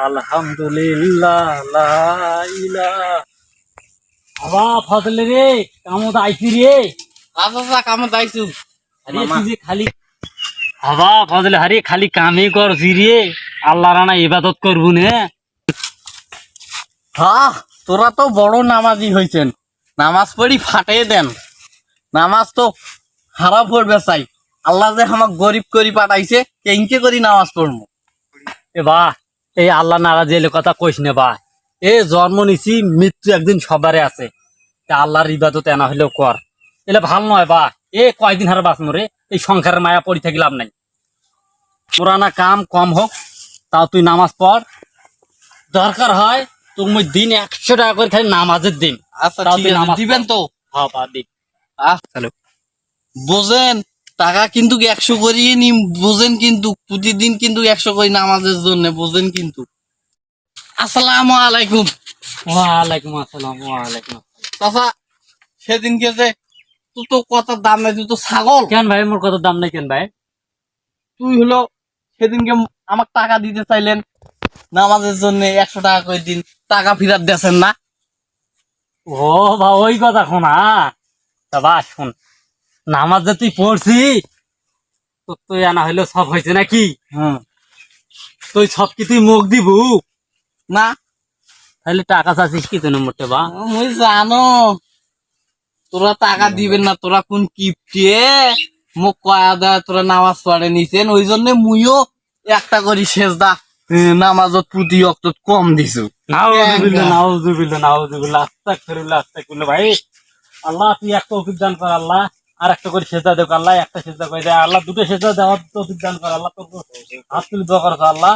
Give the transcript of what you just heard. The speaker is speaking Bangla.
আলহামদুলিল্লাহ লা ইলাহা। বাবা ফজলে রে কামত আইছি রে। আচ্ছা কামত আইছু আরে তুই যে খালি বাবা ফজলে হারি খালি কামই করছি রে, আল্লাহ রানা ইবাদত করবো নে। হ্যাঁ তোরা তো বড় নামাজি হইছেন, নামাজ পড়ি ফাটিয়ে দেন। নামাজ তো হারাম পড়বে চাই, আল্লাহ যে আমাক গরিব করি পাঠাইছে কেঙ্কে করি নামাজ পড়বো। এ বা এই আল্লাহ নারাজ এলে কথা কইস নে বা, এ জন্ম নিছি মৃত্যু একদিন সবারে আছে, তা আল্লাহর ইবাদত এনা হইলেও কর, এলে ভাল নয় বা। এ কয়দিন হারে বাঁচমো রে, এই সংসারের মায়া পড়ি থাকি লাভ নাই। তোরা না কাম কম হোক তাও তুই নামাজ পড়, দরকার হয় তুমি দিন 100 টাকা করে খালি নামাজের দিন। আচ্ছা তাও ঠিক তুই আছে, নামাজ দিবেন পড়। তো? হ্যাঁ বা দিন। চলো বোঝেন টাকা কিন্তু 100 করিয়ে নি, বোঝেন কিন্তু প্রতিদিন কিন্তু 100 করি নামাজের জন্য, বোঝেন কিন্তু। আসসালামু আলাইকুম। ওয়ালাইকুম আসসালাম। ওয়ালাইকুম আসসালাম। চাচা সেদিনকে যে তুই তো কথার দাম নাই, তুই তো ছাগল। কেন ভাই মোর কত দাম নাই কেন ভাই? তুই হলো সেদিনকে আমাকে টাকা দিতে চাইলেন নামাজের জন্য, 100 টাকা করে দিন, টাকা ফেরত দিয়েছেন না। ও বা ওই কথা শোনা, তা বা শোন, নামাজ যে তুই পড়ছি তোর তুই আনা হইলো সব হয়েছে নাকি? তুই সব কি তুই মুখ দিব না তাহলে টাকা চাচ্ছিস কি তুই নম্বরটা বা? মুই জানো তোরা টাকা দিবেন না, তোরা কোন কিপটে মুখ কয়া দেয় তোরা নামাজ পড়ে নিছেন, ওই জন্য মুইও একটা করি সেজদা নামাজত প্রতি অক্ত কম দিছু। নাউজুবিল্লাহ নাউজুবিল্লাহ নাউজুবিল্লাহ আস্তাগফিরুল্লাহ আস্তাগফিরুল্লাহ। ভাই আল্লাহ তুই একটা তৌফিক দান কর আল্লাহ, আর একটা করে সেজদা দেখ আল্লাহ, একটা সেজদা করে দে আল্লাহ, দুটো সেজদা দেওয়ার তৌফিক দান কর আল্লাহ, তোর হাত তুলে দোয়া করছ আল্লাহ।